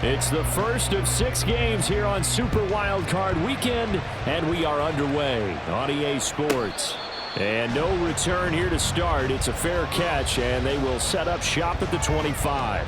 It's the first of 6 games here on Super Wildcard Weekend, and we are underway on EA Sports. And no return here to start. It's a fair catch, and they will set up shop at the 25.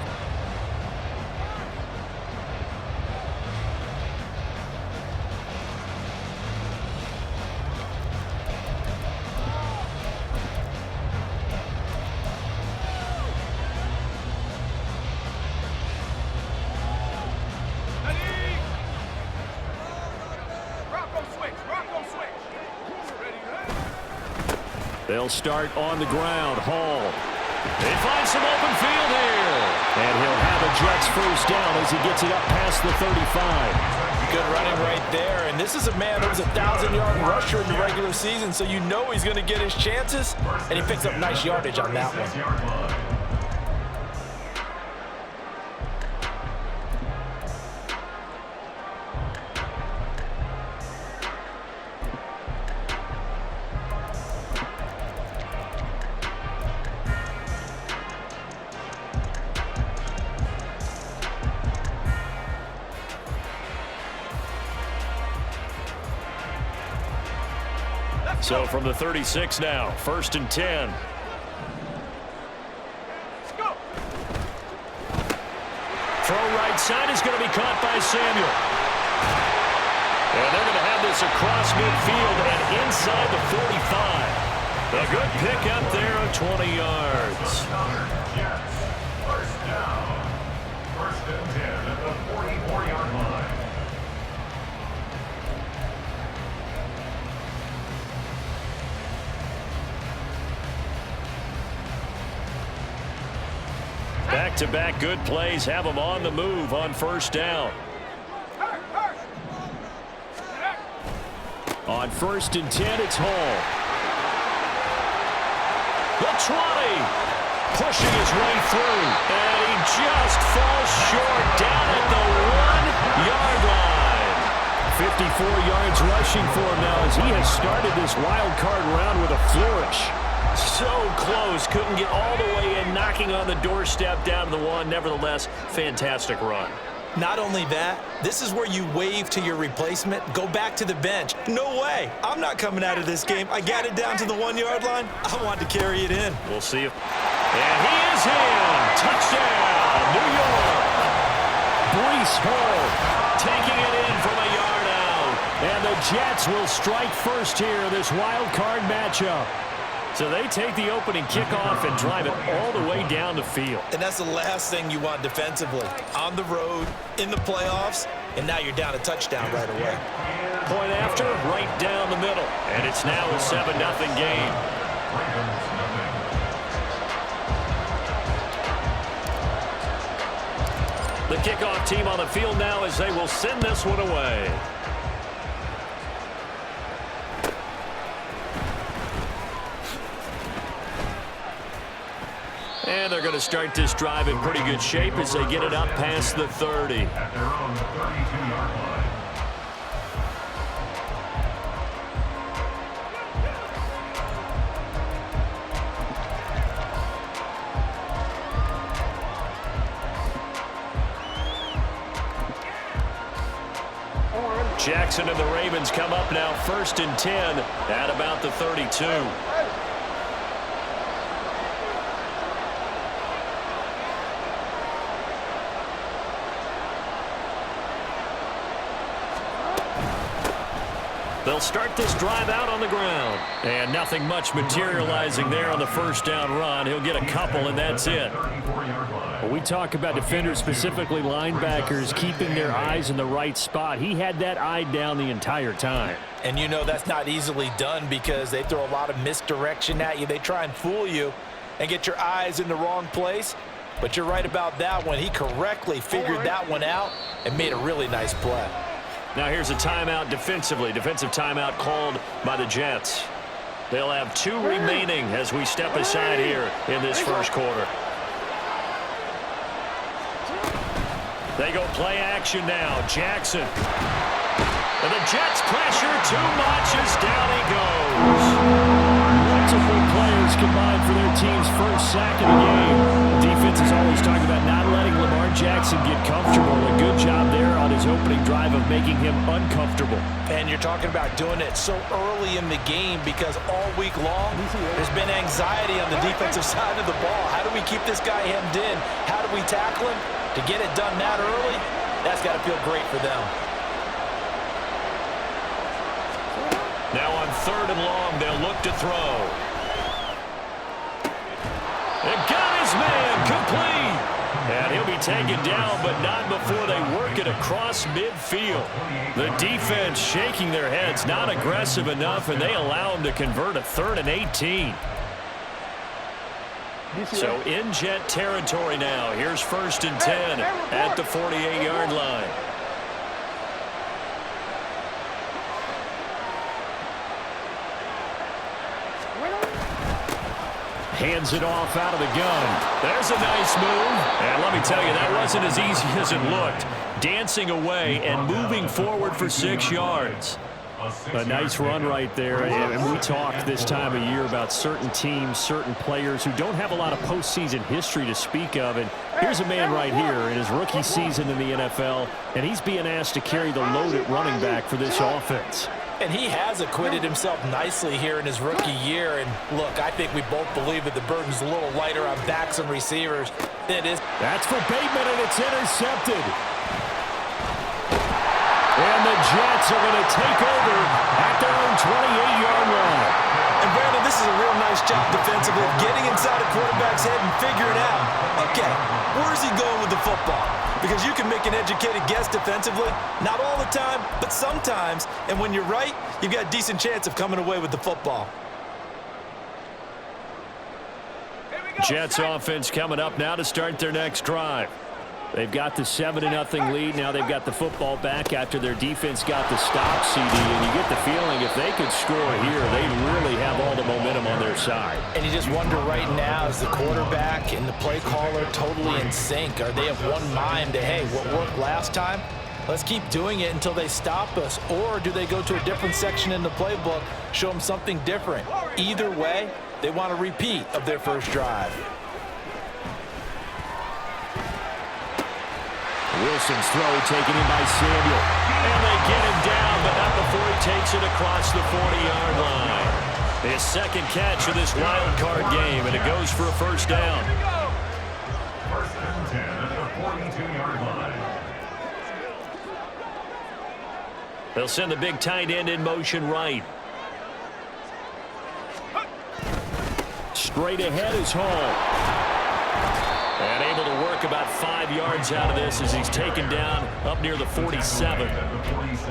They'll start on the ground. Hall. They find some open field here. And he'll have a Jets first down as he gets it up past the 35. Good running right there. And this is a man who was a 1,000-yard rusher in the regular season, so you know he's going to get his chances. And he picks up nice yardage on that one. So from the 36 now, 1st and 10. Throw right side is going to be caught by Samuel. And they're going to have this across midfield and inside the 45. A good pick up there on 20 yards. First down. 1st and 10 at the 44-yard line. Back-to-back good plays have them on the move on 1st down. On 1st and 10, it's Hall. The 20. Pushing his way through. And he just falls short down at the 1-yard line. 54 yards rushing for him now as he has started this wild card round with a flourish. So close, couldn't get all the way in, knocking on the doorstep down to the 1. Nevertheless, fantastic run. Not only that, this is where you wave to your replacement, go back to the bench. No way, I'm not coming out of this game. I got it down to the 1-yard line. I want to carry it in. We'll see if... And he is in! Touchdown, New York! Breece Hall taking it in from a yard out. And the Jets will strike first here in this wild card matchup. So they take the opening kickoff and drive it all the way down the field. And that's the last thing you want defensively. On the road, in the playoffs, and now you're down a touchdown right away. Point after, right down the middle. And it's now a 7-0 game. The kickoff team on the field now as they will send this one away. And they're going to start this drive in pretty good shape as they get it up past the 30. At their own 32-yard line. Jackson and the Ravens come up now 1st and 10 at about the 32. They'll start this drive out on the ground. And nothing much materializing there on the 1st down run. He'll get a couple, and that's it. When we talk about defenders, specifically linebackers, keeping their eyes in the right spot, he had that eye down the entire time. And you know that's not easily done because they throw a lot of misdirection at you. They try and fool you and get your eyes in the wrong place. But you're right about that one. He correctly figured that one out and made a really nice play. Now here's a timeout defensively. Defensive timeout called by the Jets. They'll have 2 remaining as we step aside here in this 1st quarter. They go play action now. Jackson. And the Jets pressure too much as down he goes. Multiple players combined for their team's first sack of the game. The defense is always talking about not letting Lamar Jackson get comfortable. A good opening drive of making him uncomfortable. And you're talking about doing it so early in the game because all week long there's been anxiety on the defensive side of the ball. How do we keep this guy hemmed in? How do we tackle him? To get it done that early, that's got to feel great for them. Now on 3rd and long, they'll look to throw. And got his man complete. And he'll be taken down, but not before they work it across midfield. The defense shaking their heads, not aggressive enough, and they allow him to convert a 3rd and 18. So in Jet territory now. Here's 1st and 10 at the 48-yard line. Hands it off out of the gun. There's a nice move. And let me tell you, that wasn't as easy as it looked. Dancing away and moving forward for 6 yards. A nice run right there. And we talked this time of year about certain teams, certain players who don't have a lot of postseason history to speak of. And here's a man right here in his rookie season in the NFL, and he's being asked to carry the load at running back for this offense. And he has acquitted himself nicely here in his rookie year. And look, I think we both believe that the burden's a little lighter on backs and receivers than it is. That's for Bateman, and it's intercepted. And the Jets are going to take over at their own 28-yard line. And Brandon, this is a real nice job defensively of getting inside a quarterback's head and figuring out, okay, where's he going with the football? Because you can make an educated guess defensively, not all the time, but sometimes. And when you're right, you've got a decent chance of coming away with the football. Jets offense coming up now to start their next drive. They've got the 7-0 lead. Now they've got the football back after their defense got the stop, CD. And you get the feeling if they could score here, they really have all the momentum on their side. And you just wonder right now, is the quarterback and the play caller totally in sync? Are they of one mind to, hey, what worked last time? Let's keep doing it until they stop us. Or do they go to a different section in the playbook, show them something different? Either way, they want a repeat of their first drive. Wilson's throw taken in by Samuel. And they get him down, but not before he takes it across the 40-yard line. His second catch of this wild card game, and it goes for a first down. 1st and 10 at the 42-yard line. They'll send the big tight end in motion right. Straight ahead is Hall. And able to work about 5 yards out of this as he's taken down up near the 47.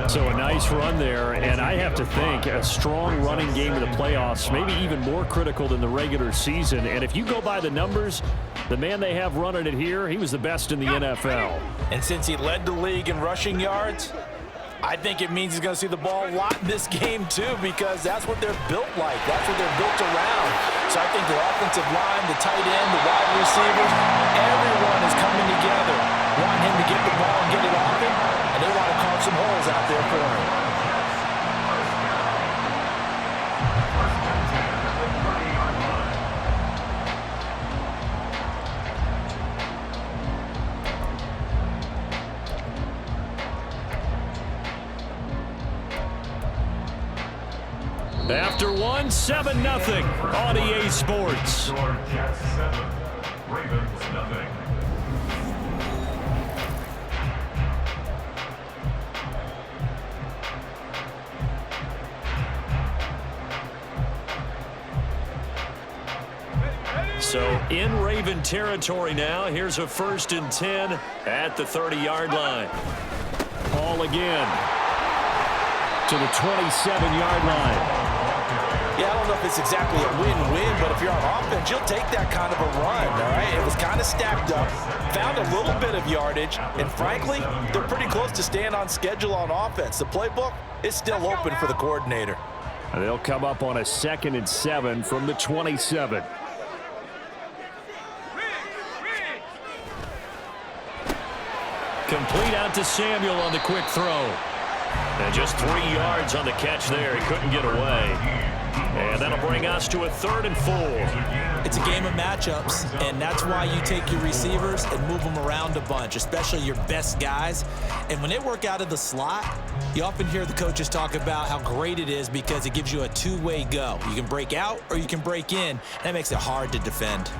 So a nice run there, and I have to think a strong running game in the playoffs, maybe even more critical than the regular season. And if you go by the numbers, the man they have running it here, he was the best in the NFL. And since he led the league in rushing yards, I think it means he's going to see the ball a lot in this game, too, because that's what they're built like. That's what they're built around. So I think the offensive line, the tight end, the wide receivers, everyone is coming together, wanting him to get the ball and get it off him, and they want to carve some holes out there for him. After one, 7-0 on EA Sports. Jets 7, Ravens 0. So in Raven territory now. Here's a 1st and 10 at the 30-yard line. Ball again to the 27-yard line. Yeah, I don't know if it's exactly a win-win, but if you're on offense, you'll take that kind of a run, all right? It was kind of stacked up, found a little bit of yardage, and frankly, they're pretty close to staying on schedule on offense. The playbook is still open for the coordinator. And they'll come up on a 2nd and 7 from the 27. Complete out to Samuel on the quick throw. And just 3 yards on the catch there. He couldn't get away. And that'll bring us to a 3rd and 4. It's a game of matchups, and that's why you take your receivers and move them around a bunch, especially your best guys. And when they work out of the slot, you often hear the coaches talk about how great it is because it gives you a two-way go. You can break out or you can break in. That makes it hard to defend.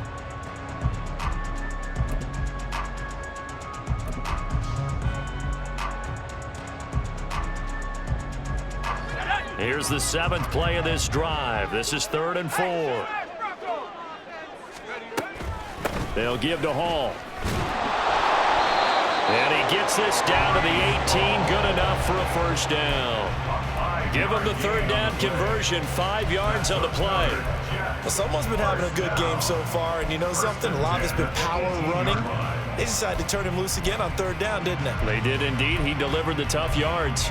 Here's the 7th play of this drive. This is 3rd and 4. They'll give to Hall. And he gets this down to the 18. Good enough for a 1st down. Give him the 3rd down conversion. 5 yards on the play. Well, someone's been having a good game so far, and you know something? A lot of it's been power running. They decided to turn him loose again on 3rd down, didn't they? They did indeed. He delivered the tough yards.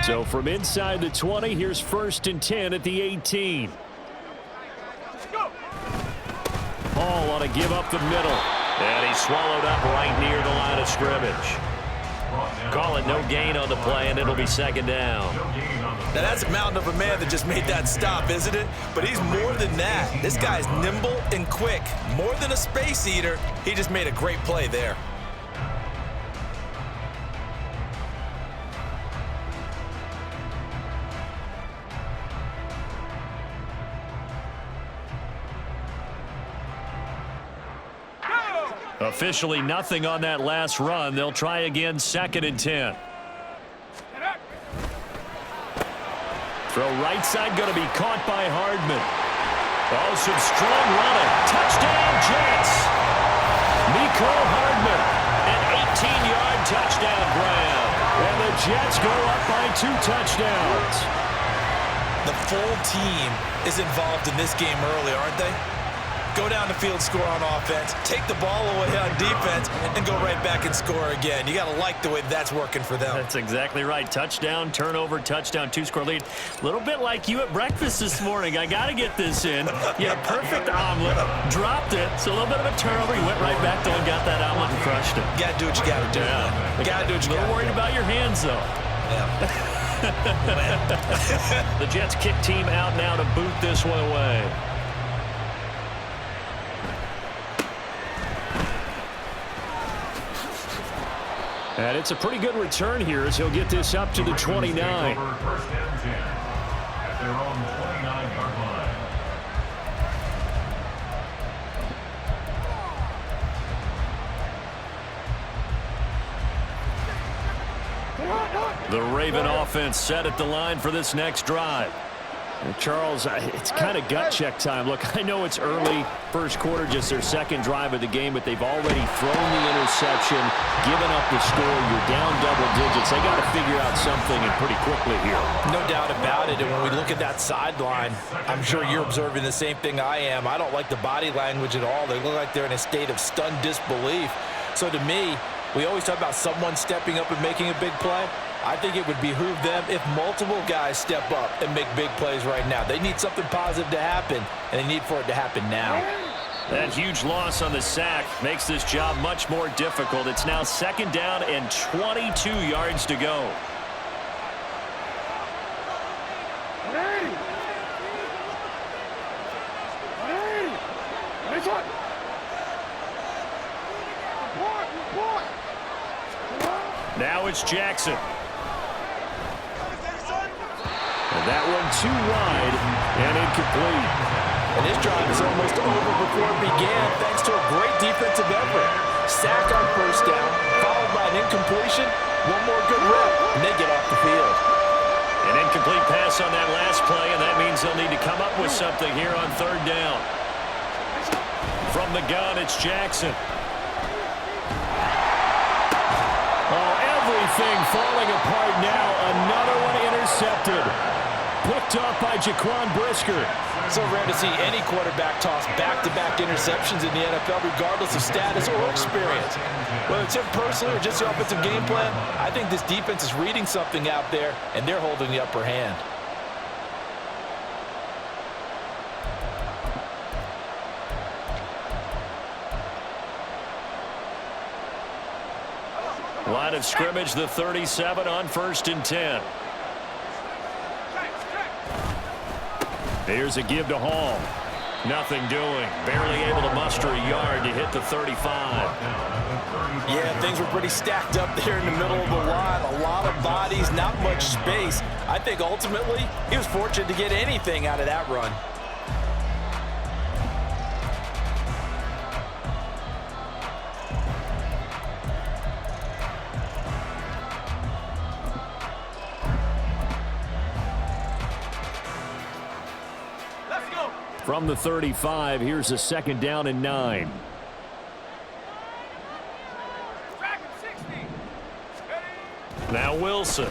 So from inside the 20, here's 1st and 10 at the 18. Hall on a give up the middle. And he's swallowed up right near the line of scrimmage. Call it no gain on the play, and it'll be 2nd down. Now that's a mountain of a man that just made that stop, isn't it? But he's more than that. This guy's nimble and quick. More than a space eater, he just made a great play there. Officially nothing on that last run. They'll try again, 2nd and 10. Throw right side, going to be caught by Hardman. Oh, some strong running. Touchdown, Jets. Miko Hardman, an 18-yard touchdown grab. And the Jets go up by 2 touchdowns. The full team is involved in this game early, aren't they? Go down the field, score on offense, take the ball away on defense, and go right back and score again. You got to like the way that's working for them. That's exactly right. Touchdown, turnover, touchdown, 2-score lead. A little bit like you at breakfast this morning. I got to get this in. You had a perfect omelet, dropped it. So a little bit of a turnover. You went right back there and got that omelet and crushed it. You got to do what you got to do. Yeah. Got to do what you got to do. A little worried about your hands, though. Yeah. The Jets kick team out now to boot this one away. And it's a pretty good return here as he'll get this up to the 29. 1st and 10 at their own 29-yard line. The Raven offense set at the line for this next drive. And Charles, it's kind of gut check time. Look, I know it's early, 1st quarter, just their 2nd drive of the game, but they've already thrown the interception, given up the score. You're down double digits. They got to figure out something, and pretty quickly here. No doubt about it. And when we look at that sideline, I'm sure you're observing the same thing I am. I don't like the body language at all. They look like they're in a state of stunned disbelief. So to me, we always talk about someone stepping up and making a big play. I think it would behoove them if multiple guys step up and make big plays right now. They need something positive to happen, and they need for it to happen now. That huge loss on the sack makes this job much more difficult. It's now 2nd down and 22 yards to go. Now it's Jackson. And that one too wide and incomplete. And this drive is almost over before it began thanks to a great defensive effort. Sack on 1st down, followed by an incompletion. One more good rep, and they get off the field. An incomplete pass on that last play, and that means they'll need to come up with something here on 3rd down. From the gun, it's Jackson. Oh, everything falling apart now. Another one intercepted. Picked off by Jaquan Brisker. So rare to see any quarterback toss back-to-back interceptions in the NFL, regardless of status or experience. Whether it's him personally or just the offensive game plan, I think this defense is reading something out there, and they're holding the upper hand. Line of scrimmage, the 37 on 1st and 10. Here's a give to Hall. Nothing doing. Barely able to muster a yard to hit the 35. Yeah, things were pretty stacked up there in the middle of the line. A lot of bodies, not much space. I think ultimately he was fortunate to get anything out of that run. From the 35, here's a 2nd down and 9. Now Wilson.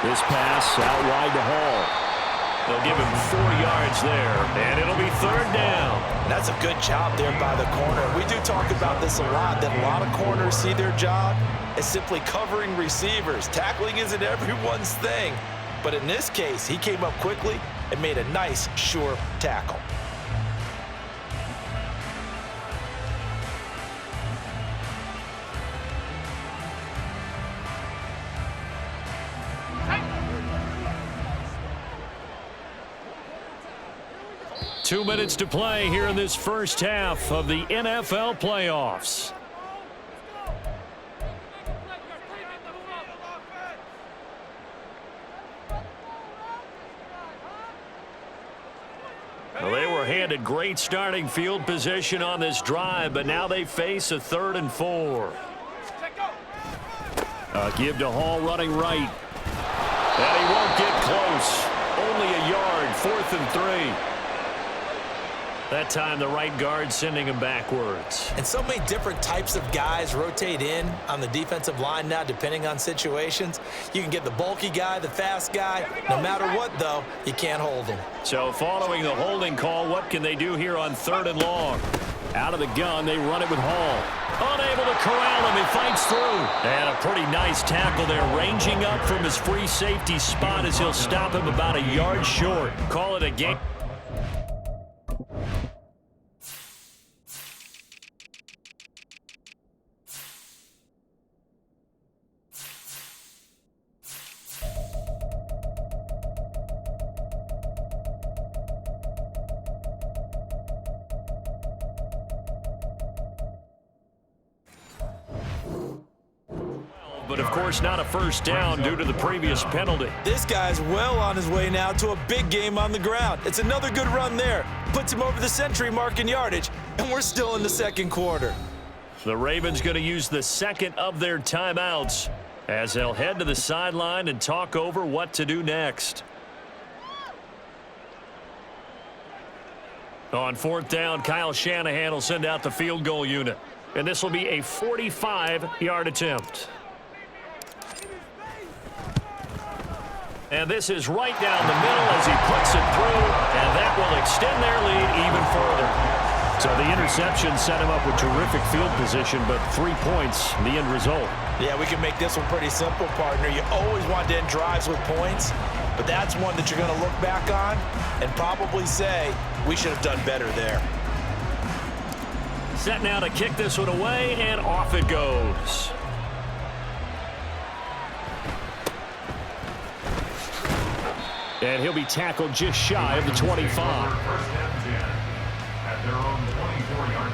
This pass out wide to Hall. They'll give him 4 yards there, and it'll be 3rd down. That's a good job there by the corner. We do talk about this a lot, that a lot of corners see their job as simply covering receivers. Tackling isn't everyone's thing. But in this case, he came up quickly and made a nice, sure tackle. Two minutes to play here in this first half of the NFL playoffs. Well, they were handed great starting field position on this drive, but now they face a 3rd and 4. A give to Hall running right. And he won't get close. Only a yard, 4th and 3. That time the right guard sending him backwards. And so many different types of guys rotate in on the defensive line now depending on situations. You can get the bulky guy, the fast guy. No matter what, though, you can't hold him. So following the holding call, what can they do here on 3rd and long? Out of the gun, they run it with Hall. Unable to corral him, he fights through. And a pretty nice tackle there, ranging up from his free safety spot as he'll stop him about a yard short. Call it a game. But, of course, not a first down due to the previous penalty. This guy's well on his way now to a big game on the ground. It's another good run there. Puts him over the century mark in yardage, and we're still in the 2nd quarter. The Ravens going to use the 2nd of their timeouts as they'll head to the sideline and talk over what to do next. On 4th down, Kyle Shanahan will send out the field goal unit. And this will be a 45-yard attempt. And this is right down the middle as he puts it through, and that will extend their lead even further. So the interception set him up with terrific field position, but 3 points, the end result. Yeah, we can make this one pretty simple, partner. You always want to end drives with points, but that's one that you're going to look back on and probably say, we should have done better there. Set now to kick this one away, and off it goes. And he'll be tackled just shy of the 25. First and 10 at their own 24-yard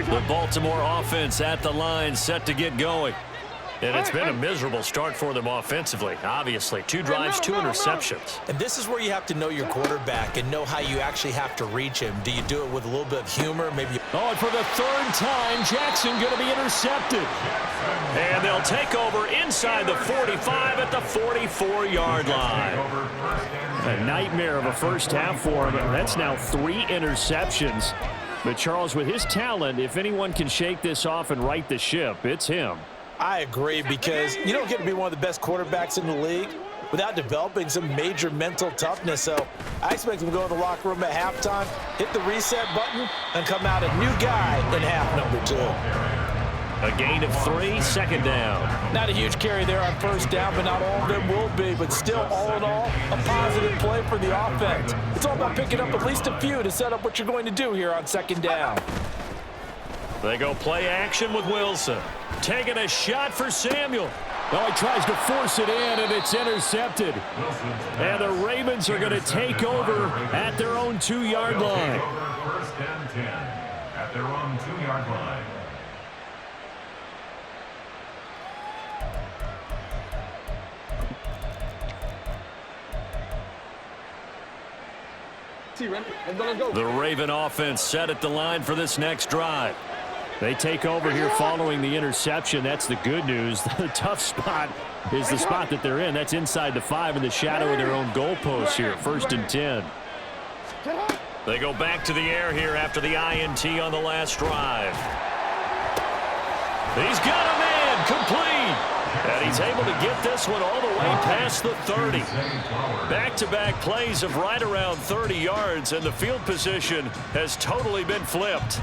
line. The Baltimore offense at the line, set to get going. And it's been a miserable start for them offensively, obviously. 2 drives, 2 interceptions. And this is where you have to know your quarterback and know how you actually have to reach him. Do you do it with a little bit of humor? Maybe. Oh, and for the 3rd time, Jackson going to be intercepted. And they'll take over inside the 45 at the 44-yard line. A nightmare of a first half for him. That's now 3 interceptions. But Charles, with his talent, if anyone can shake this off and right the ship, it's him. I agree, because you don't get to be one of the best quarterbacks in the league without developing some major mental toughness. So I expect him to go in the locker room at halftime, hit the reset button, and come out a new guy in half number 2. A gain of 3, second down. Not a huge carry there on first down, but not all of them will be. But still, all in all, a positive play for the offense. It's all about picking up at least a few to set up what you're going to do here on second down. They go play action with Wilson. Taking a shot for Samuel. Oh, he tries to force it in, and it's intercepted. And the Ravens are going to take over at their own 2-yard line. First and 10 at their own 2-yard line. The Raven offense set at the line for this next drive. They take over here following the interception. That's the good news. The tough spot is the spot that they're in. That's inside the 5 in the shadow of their own goalpost here. First and 10. They go back to the air here after the INT on the last drive. He's got a man complete. And he's able to get this one all the way past the 30. Back-to-back plays of right around 30 yards, and the field position has totally been flipped.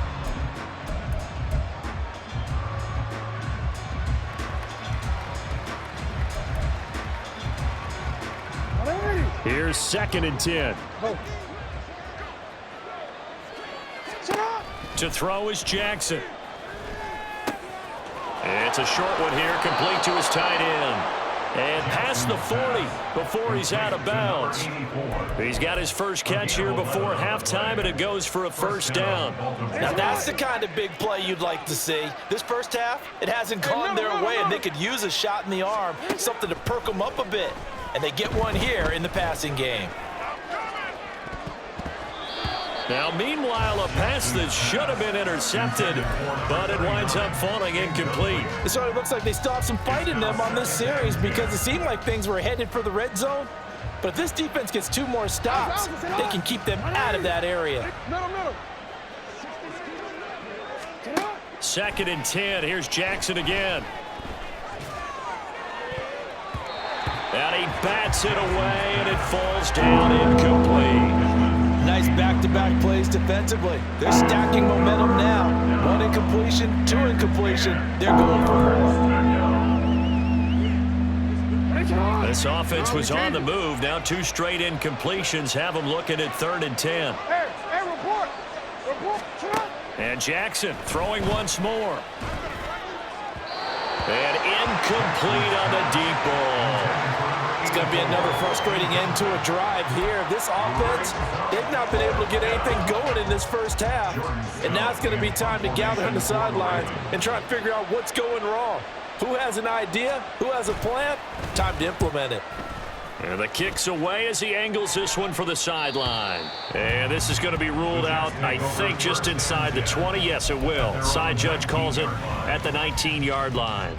Here's second and 10. To throw is Jackson. It's a short one here, complete to his tight end. And past the 40 before he's out of bounds. He's got his first catch here before halftime, and it goes for a first down. Now that's the kind of big play you'd like to see. This first half, it hasn't gone their way, and they could use a shot in the arm, something to perk them up a bit. And they get one here in the passing game. Now, meanwhile, a pass that should have been intercepted, but it winds up falling incomplete. It sort of looks like they still have some fight in them on this series because it seemed like things were headed for the red zone. But if this defense gets 2 more stops, they can keep them out of that area. Second and 10. Here's Jackson again. And he bats it away, and it falls down incomplete. Nice back-to-back plays defensively. They're stacking momentum now. 1 incompletion, 2 incompletion. They're going for more. This offense was on the move. Now 2 straight incompletions have them looking at 3rd and 10. And Jackson throwing once more. And incomplete on the deep ball. It's going to be another frustrating end to a drive here. This offense, they've not been able to get anything going in this first half. And now it's going to be time to gather on the sidelines and try and figure out what's going wrong. Who has an idea? Who has a plan? Time to implement it. And the kick's away as he angles this one for the sideline. And this is going to be ruled out, I think, just inside the 20. Yes, it will. Side judge calls it at the 19-yard line.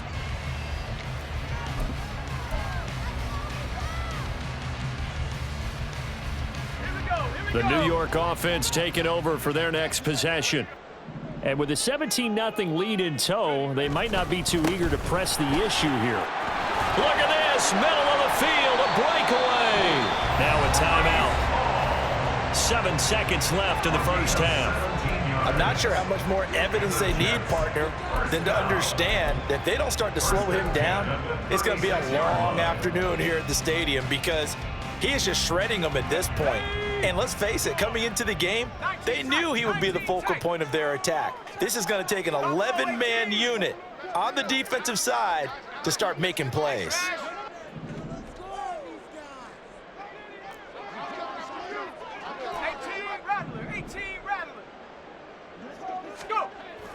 The New York offense taking over for their next possession. And with a 17-0 lead in tow, they might not be too eager to press the issue here. Look at this, middle of the field, a breakaway. Now a timeout. 7 seconds left in the first half. I'm not sure how much more evidence they need, partner, than to understand that if they don't start to slow him down, it's going to be a long afternoon here at the stadium because he is just shredding them at this point. And let's face it, coming into the game, they knew he would be the focal point of their attack. This is going to take an 11-man unit on the defensive side to start making plays.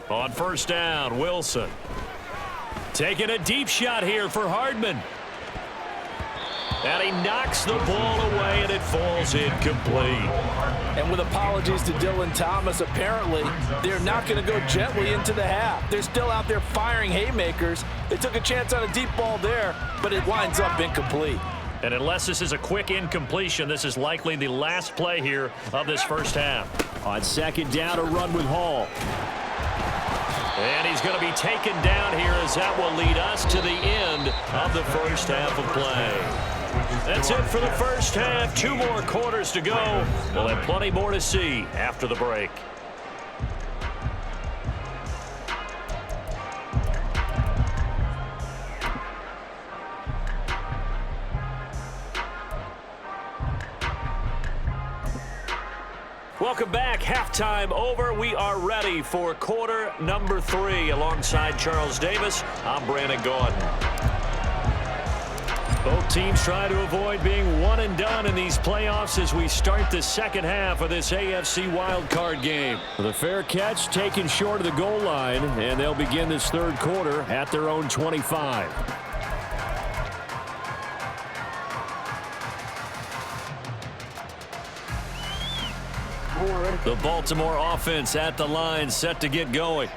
On first down, Wilson. Taking a deep shot here for Hardman. And he knocks the ball away, and it falls incomplete. And with apologies to Dylan Thomas, apparently they're not going to go gently into the half. They're still out there firing haymakers. They took a chance on a deep ball there, but it winds up incomplete. And unless this is a quick incompletion, this is likely the last play here of this first half. On second down, a run with Hall. And he's going to be taken down here as that will lead us to the end of the first half of play. That's it for the first half. 2 more quarters to go. We'll have plenty more to see after the break. Welcome back. Halftime over. We are ready for quarter number 3. Alongside Charles Davis, I'm Brandon Gordon. Both teams try to avoid being one and done in these playoffs as we start the second half of this AFC wildcard game. The fair catch taken short of the goal line, and they'll begin this third quarter at their own 25. The Baltimore offense at the line, set to get going.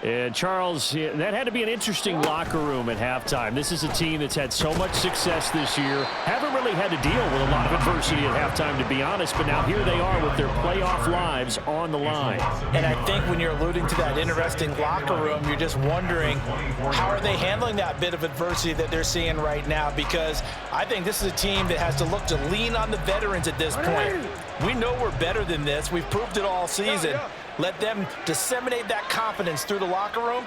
And Charles, that had to be an interesting locker room at halftime. This is a team that's had so much success this year. Haven't really had to deal with a lot of adversity at halftime, to be honest. But now here they are with their playoff lives on the line. And I think when you're alluding to that interesting locker room, you're just wondering, how are they handling that bit of adversity that they're seeing right now? Because I think this is a team that has to look to lean on the veterans at this point. We know we're better than this. We've proved it all season. Let them disseminate that confidence through the locker room.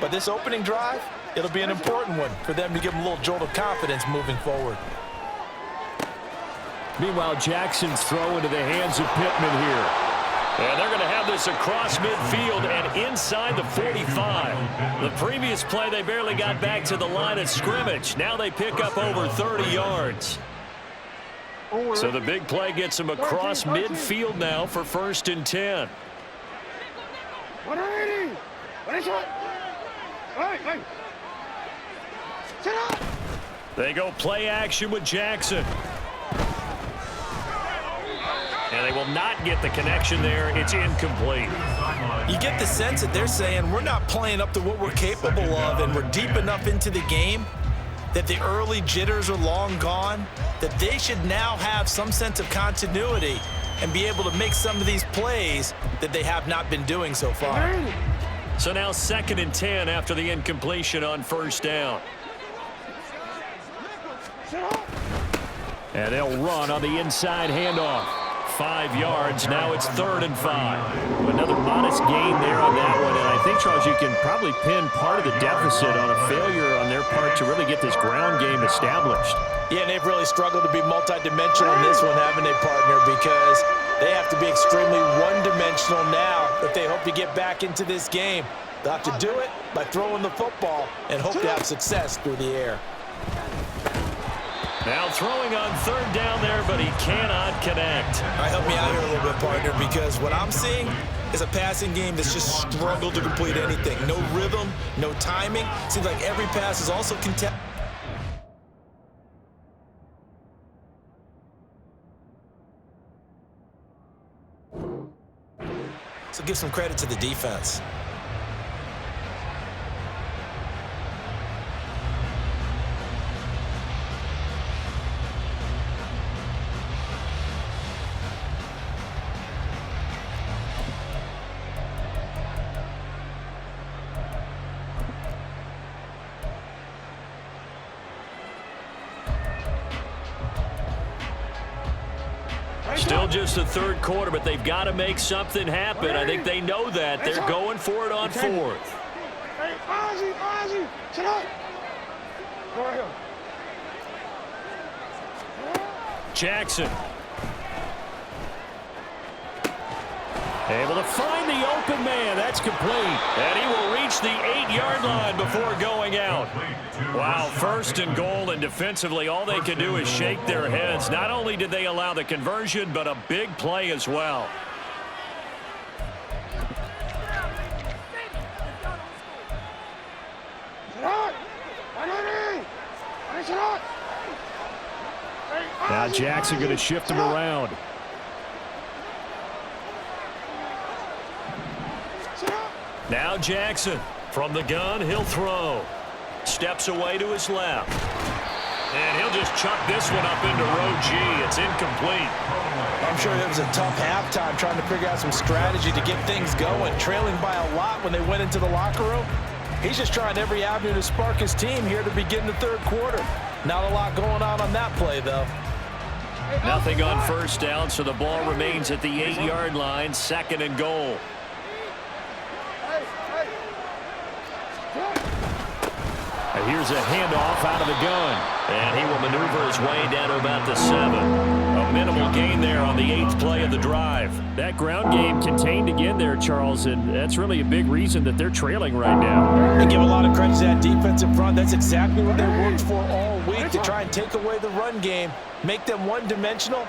But this opening drive, it'll be an important one for them to give them a little jolt of confidence moving forward. Meanwhile, Jackson's throw into the hands of Pittman here. And they're going to have this across midfield and inside the 45. The previous play, they barely got back to the line of scrimmage. Now they pick up over 30 yards. So the big play gets them across midfield now for 1st and 10. They go play action with Jackson. And they will not get the connection there. It's incomplete. You get the sense that they're saying we're not playing up to what we're capable of, and we're deep enough into the game that the early jitters are long gone, that they should now have some sense of continuity and be able to make some of these plays that they have not been doing so far. So now 2nd and 10 after the incompletion on 1st down. And they'll run on the inside handoff. 5 yards. Now it's 3rd and 5. Another modest gain there on that one. And I think, Charles, you can probably pin part of the deficit on a failure on their part to really get this ground game established. Yeah, and they've really struggled to be multidimensional in this one, haven't they, partner? Because they have to be extremely one-dimensional now if they hope to get back into this game. They'll have to do it by throwing the football and hope to have success through the air. Now throwing on 3rd down there, but he cannot connect. All right, help me out here a little bit, partner, because what I'm seeing is a passing game that's just struggled to complete anything. No rhythm, no timing. Seems like every pass is also contested. So give some credit to the defense. Still just the 3rd quarter, but they've got to make something happen. I think they know that. They're going for it on 4th. Jackson. Able to find the open man. That's complete. And he will reach the 8-yard line before going out. Wow, 1st and goal, and defensively all they can do is shake their heads. Not only did they allow the conversion, but a big play as well. Now Jackson going to shift him around. Now Jackson from the gun, he'll throw. Steps away to his left. And he'll just chuck this one up into row G. It's incomplete. I'm sure it was a tough halftime trying to figure out some strategy to get things going. Trailing by a lot when they went into the locker room. He's just trying every avenue to spark his team here to begin the 3rd quarter. Not a lot going on that play, though. Nothing on 1st down, so the ball remains at the 8-yard line, 2nd and goal. And here's a handoff out of the gun. And he will maneuver his way down to about the 7. A minimal gain there on the 8th play of the drive. That ground game contained again there, Charles, and that's really a big reason that they're trailing right now. And give a lot of credit to that defense in front. That's exactly what they worked for all week, to try and take away the run game, make them one-dimensional.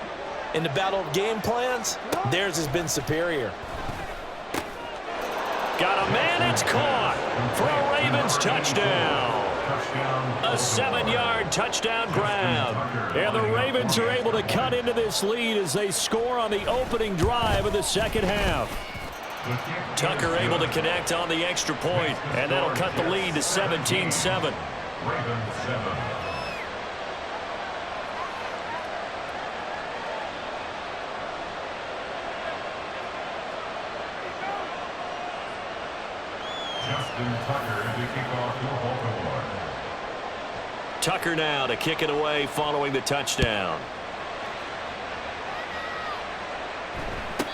In the battle of game plans, theirs has been superior. Got a man, it's caught for a Ravens touchdown. A 7-yard touchdown grab. And the Ravens are able to cut into this lead as they score on the opening drive of the second half. Tucker able to connect on the extra point, and that'll cut the lead to 17-7. Ravens 7. Justin Tucker to kick off for Baltimore. Tucker now to kick it away following the touchdown.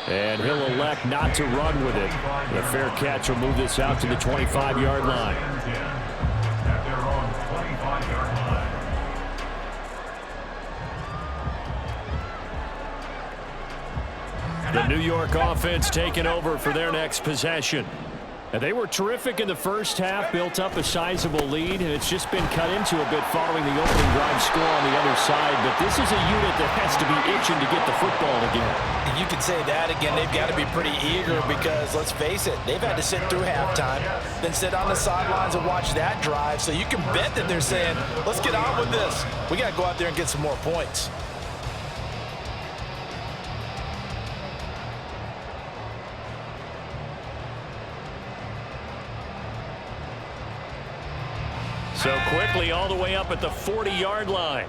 And he'll elect not to run with it. The fair catch will move this out to the 25-yard line. At their own 25-yard line. The New York offense taking over for their next possession. And they were terrific in the first half, built up a sizable lead, and it's just been cut into a bit following the opening drive score on the other side. But this is a unit that has to be itching to get the football again. You can say that again. They've got to be pretty eager because, let's face it, they've had to sit through halftime, then sit on the sidelines and watch that drive. So you can bet that they're saying, let's get on with this. We got to go out there and get some more points. So quickly all the way up at the 40-yard line.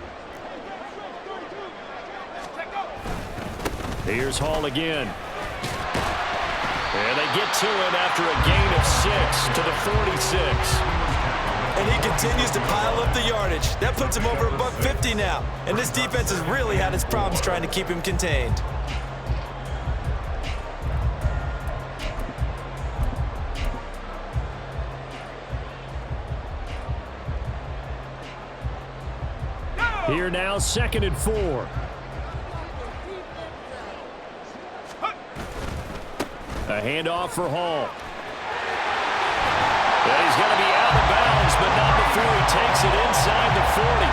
Here's Hall again. And they get to him after a gain of 6 to the 46. And he continues to pile up the yardage. That puts him over $150 now. And this defense has really had its problems trying to keep him contained. Here now, 2nd and 4. A handoff for Hall. And he's going to be out of bounds, but not before he takes it inside the 40.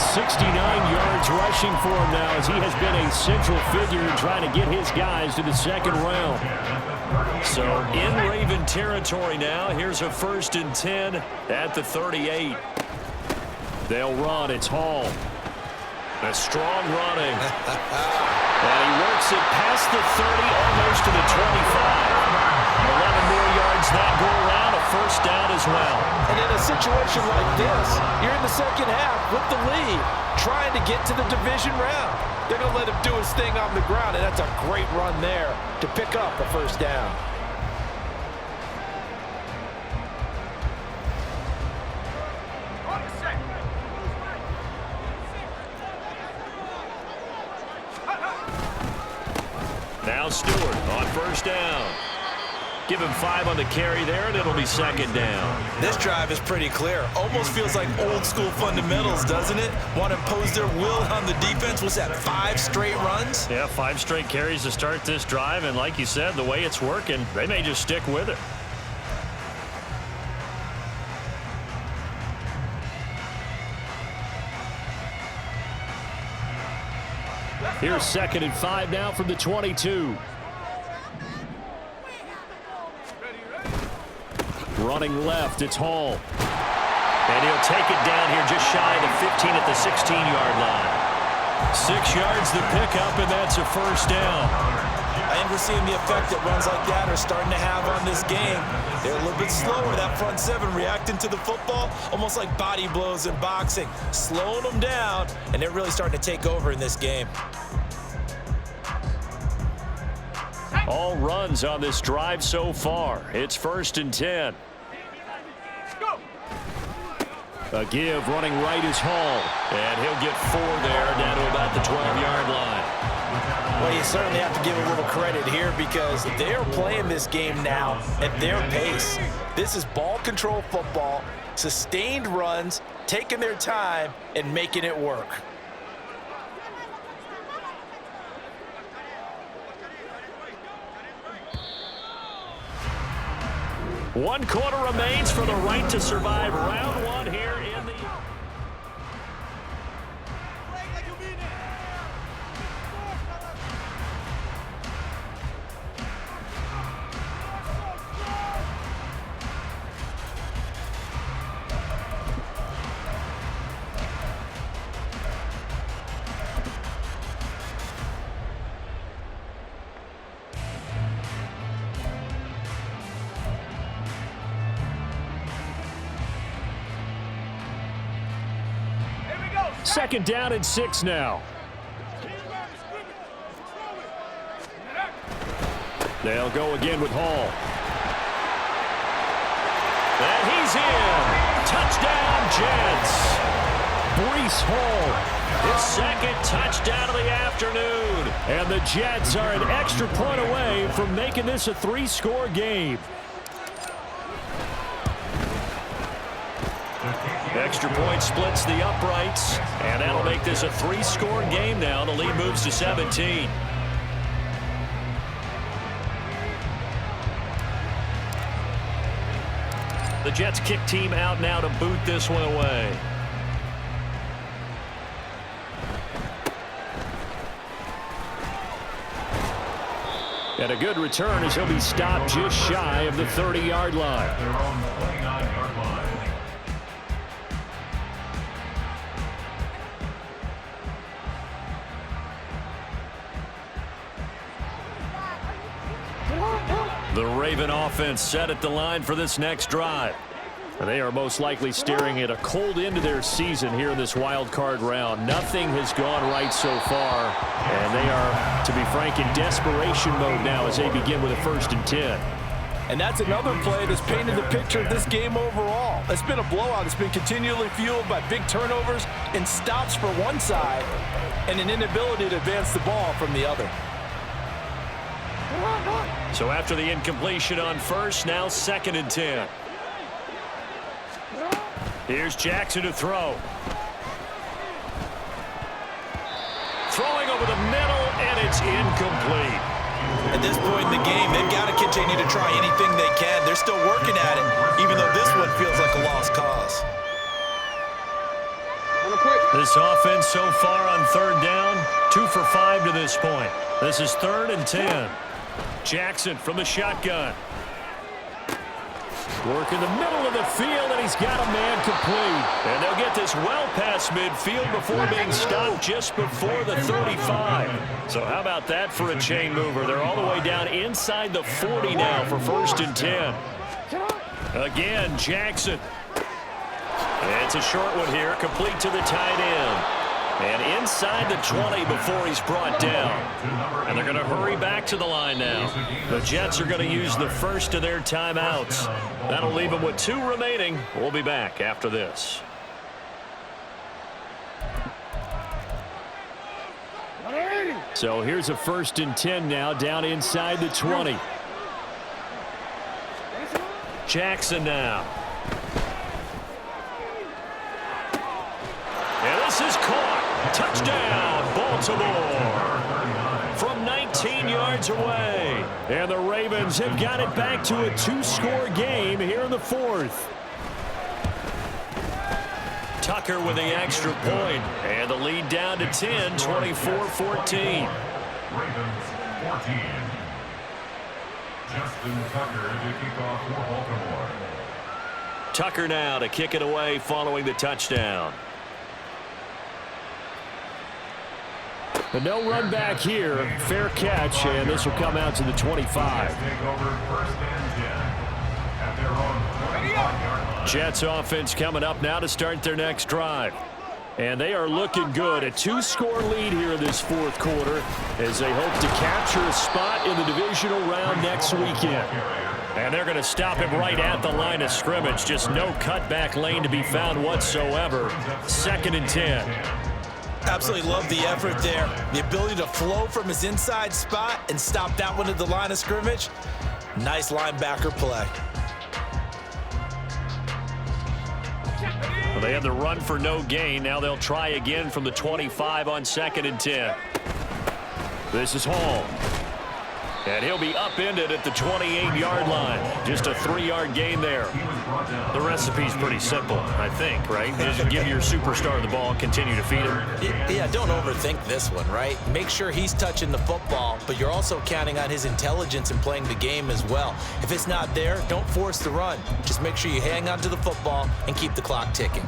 169 yards rushing for him now as he has been a central figure in trying to get his guys to the second round. So in Raven territory now, here's a 1st and 10 at the 38. They'll run. It's Hall. A strong running. And he works it past the 30, almost to the 25. 11 more yards that go around, a 1st down as well. And in a situation like this, you're in the second half with the lead, trying to get to the division round. They're going to let him do his thing on the ground, and that's a great run there to pick up a 1st down. Now Stewart on 1st down. Give him 5 on the carry there, and it'll be 2nd down. This drive is pretty clear. Almost feels like old school fundamentals, doesn't it? Want to impose their will on the defense. Was that 5 straight runs? Yeah, 5 straight carries to start this drive, and like you said, the way it's working, they may just stick with it. Here's 2nd and 5 now from the 22. Running left, it's Hall. And he'll take it down here just shy of the 15 at the 16-yard line. 6 yards the pickup, and that's a 1st down. And we're seeing the effect that runs like that are starting to have on this game. They're a little bit slower, that front 7 reacting to the football, almost like body blows in boxing, slowing them down, and they're really starting to take over in this game. All runs on this drive so far. It's 1st and 10. A give, running right is Hall. And he'll get 4 there down to about the 12-yard line. Well, you certainly have to give a little credit here because they're playing this game now at their pace. This is ball control football, sustained runs, taking their time and making it work. One quarter remains for the right to survive round one here in the... Second down and 6 now. They'll go again with Hall. And he's in. Touchdown, Jets. Breece Hall, his second touchdown of the afternoon. And the Jets are an extra point away from making this a 3-score game. Extra point splits the uprights, and that'll make this a 3-score game now. The lead moves to 17. The Jets kick team out now to boot this one away. And a good return as he'll be stopped just shy of the 30-yard line. At their own 29-yard line. The Raven offense set at the line for this next drive. And they are most likely staring at a cold end to their season here in this wild card round. Nothing has gone right so far, and they are, to be frank, in desperation mode now as they begin with a 1st and 10. And that's another play that's painted the picture of this game overall. It's been a blowout. It's been continually fueled by big turnovers and stops for one side and an inability to advance the ball from the other. So after the incompletion on 1st, now 2nd and 10. Here's Jackson to throw. Throwing over the middle, and it's incomplete. At this point in the game, they've got to continue to try anything they can. They're still working at it, even though this one feels like a lost cause. This offense so far on 3rd down, 2 for 5 to this point. This is 3rd and 10. Jackson from the shotgun. Work in the middle of the field, and he's got a man complete. And they'll get this well past midfield before being stopped just before the 35. So how about that for a chain mover? They're all the way down inside the 40 now for 1st and 10. Again, Jackson. It's a short one here, complete to the tight end. And inside the 20 before he's brought down. And they're going to hurry back to the line now. The Jets are going to use the first of their timeouts. That'll leave them with 2 remaining. We'll be back after this. So here's a 1st and 10 now, down inside the 20. Jackson now. And this is caught. Touchdown, Baltimore. From 19 yards away. And the Ravens have got it back to a 2-score game here in the 4th. Tucker with the extra point. And the lead down to 10, 24-14. Ravens 14. Justin Tucker to kick off for Baltimore. Tucker now to kick it away following the touchdown. But no run back here. Fair catch, and this will come out to the 25. Take over 1st and 10 at their own 25-yard line. Jets offense coming up now to start their next drive. And they are looking good. A 2-score lead here in this 4th quarter as they hope to capture a spot in the divisional round next weekend. And they're going to stop him right at the line of scrimmage. Just no cutback lane to be found whatsoever. 2nd and 10. Absolutely love the effort there. The ability to flow from his inside spot and stop that one at the line of scrimmage. Nice linebacker play. Well, they had the run for no gain. Now they'll try again from the 25 on 2nd and 10. This is Hall. And he'll be upended at the 28-yard line. Just a 3-yard gain there. The recipe's pretty simple, I think, right? Just give your superstar the ball and continue to feed him. Yeah, don't overthink this one, right? Make sure he's touching the football, but you're also counting on his intelligence in playing the game as well. If it's not there, don't force the run. Just make sure you hang on to the football and keep the clock ticking.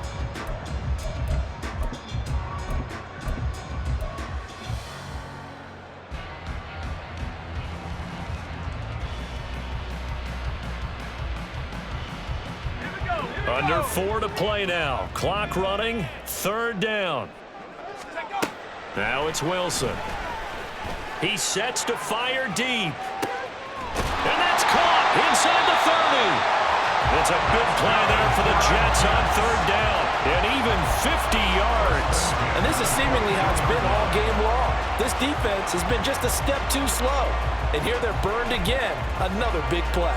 Under 4 to play now. Clock running. 3rd down. Now it's Wilson. He sets to fire deep. And that's caught inside the 30. It's a big play there for the Jets on 3rd down. And even 50 yards. And this is seemingly how it's been all game long. This defense has been just a step too slow. And here they're burned again. Another big play.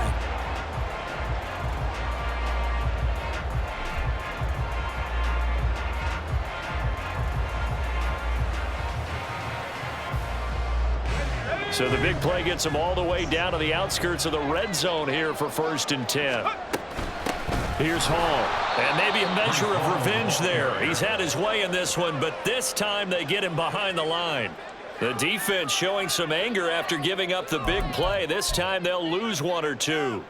So the big play gets him all the way down to the outskirts of the red zone here for 1st and 10. Here's Hall. And maybe a measure of revenge there. He's had his way in this one, but this time they get him behind the line. The defense showing some anger after giving up the big play. This time they'll lose 1 or 2.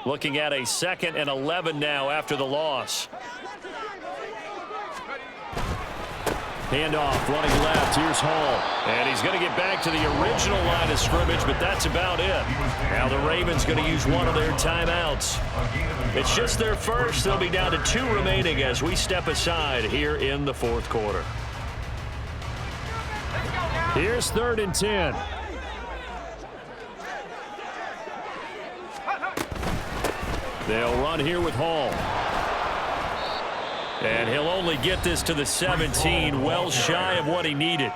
Looking at a 2nd and 11 now after the loss. Handoff, running left. Here's Hall. And he's going to get back to the original line of scrimmage, but that's about it. Now the Ravens going to use one of their timeouts. It's just their first. They'll be down to 2 remaining as we step aside here in the 4th quarter. Here's 3rd and 10. They'll run here with Hall. And he'll only get this to the 17, well shy of what he needed.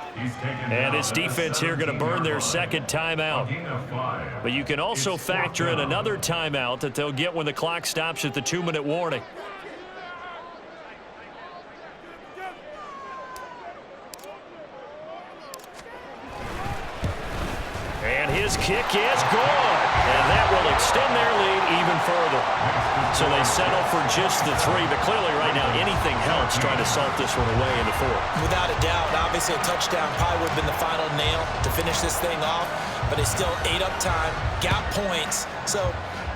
And his defense here going to burn their 2nd timeout. But you can also factor in another timeout that they'll get when the clock stops at the 2-minute warning. And his kick is good. And that will extend their lead even further. So they settle for just the 3. But clearly right now anything helps trying to salt this one away in the 4th. Without a doubt, obviously a touchdown probably would have been the final nail to finish this thing off. But it's still ate up time, got points. So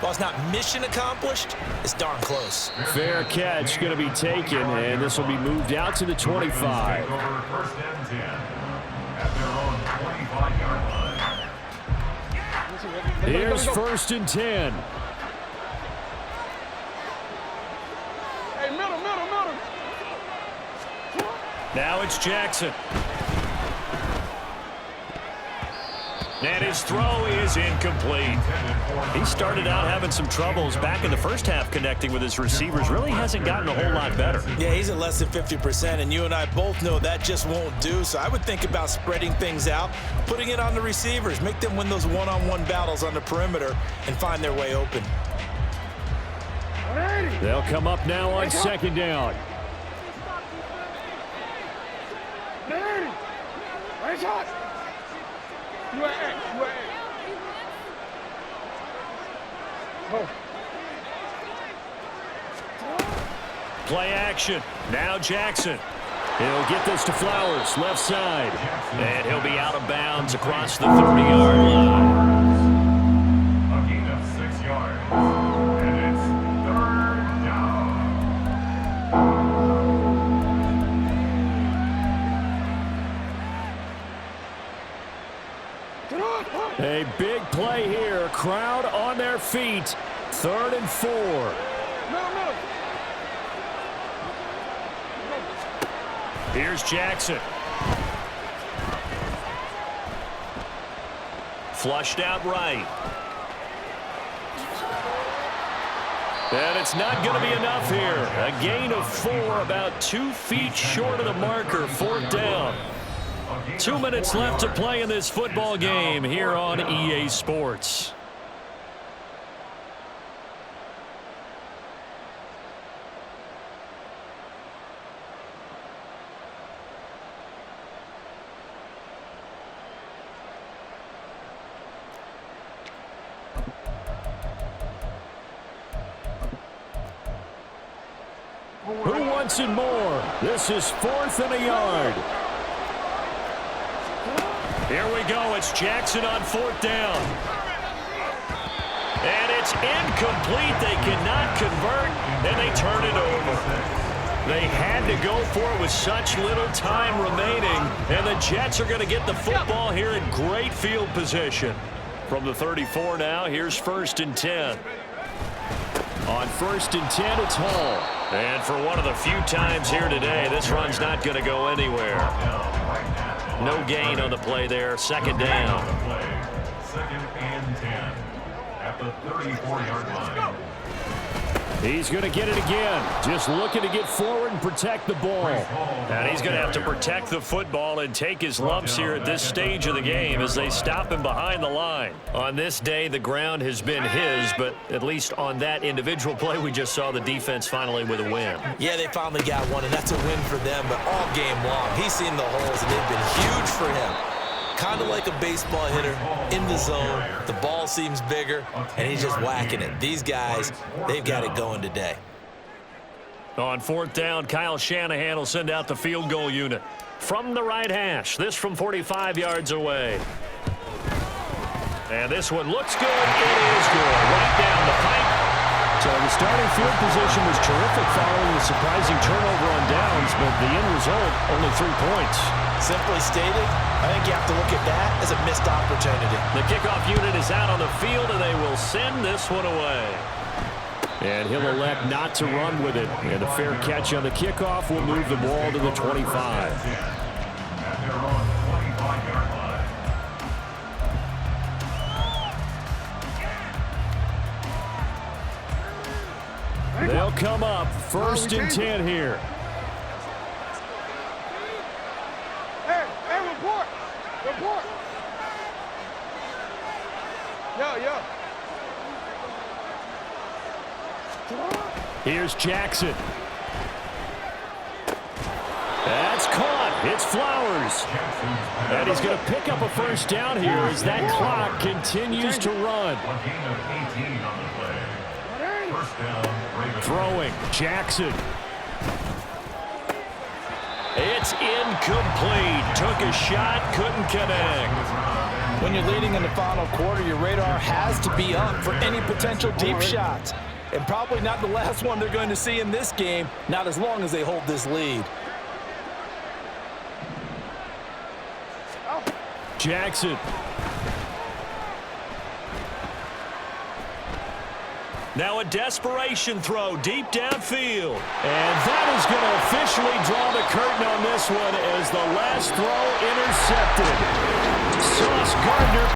while it's not mission accomplished, it's darn close. Fair catch going to be taken, and this will be moved out to the 25. First and 10 at their own 25-yard line. Here's 1st and 10. Hey, middle. Now it's Jackson. And his throw is incomplete. He started out having some troubles back in the first half connecting with his receivers. Really hasn't gotten a whole lot better. Yeah, he's at less than 50%, and you and I both know that just won't do. So I would think about spreading things out, putting it on the receivers, make them win those one-on-one battles on the perimeter and find their way open. They'll come up now on 2nd down. Play action. Now Jackson. He'll get this to Flowers, left side. And he'll be out of bounds across the 30-yard line. A gain of 6 yards. And it's 3rd down. A big play here. Crowd on their feet. 3rd and 4. Here's Jackson. Flushed out right. And it's not going to be enough here. A gain of 4, about 2 feet short of the marker, 4th down. 2 minutes left to play in this football game here on EA Sports. Who wants it more? This is 4th and a yard. Here we go. It's Jackson on 4th down. And it's incomplete. They cannot convert, and they turn it over. They had to go for it with such little time remaining, and the Jets are going to get the football here in great field position. From the 34 now, here's 1st and 10. On 1st and 10, it's Hall. And for one of the few times here today, this run's not going to go anywhere. No gain on the play there. 2nd down. 2nd and 10 at the 34-yard line. He's going to get it again. Just looking to get forward and protect the ball. And he's going to have to protect the football and take his lumps here at this stage of the game as they stop him behind the line. On this day, the ground has been his, but at least on that individual play, we just saw the defense finally with a win. Yeah, they finally got one, and that's a win for them, but all game long, he's seen the holes, and they've been huge for him. Kind of like a baseball hitter in the zone. The ball seems bigger, and he's just whacking it. These guys, they've got it going today. On 4th down, Kyle Shanahan will send out the field goal unit. From the right hash, this from 45 yards away. And this one looks good. It is good. Right down the pipe. So the starting field position was terrific following the surprising turnover on downs, but the end result, only 3 points. Simply stated, I think you have to look at that as a missed opportunity. The kickoff unit is out on the field, and they will send this one away. And he'll elect not to run with it. And a fair catch on the kickoff will move the ball to the 25. At their own 25-yard line. They'll come up 1st and 10 here. Hey, report. Report. Yeah. Here's Jackson. That's caught. It's Flowers. And he's going to pick up a 1st down here as that clock continues to run. A gain of 18 on the play. 1st down, Ravens. Throwing, Jackson. It's incomplete. Took a shot, couldn't connect. When you're leading in the final quarter, your radar has to be up for any potential deep shots. And probably not the last one they're going to see in this game, not as long as they hold this lead. Jackson. Now a desperation throw deep downfield. And that is going to officially draw the curtain on this one as the last throw intercepted. Sauce Gardner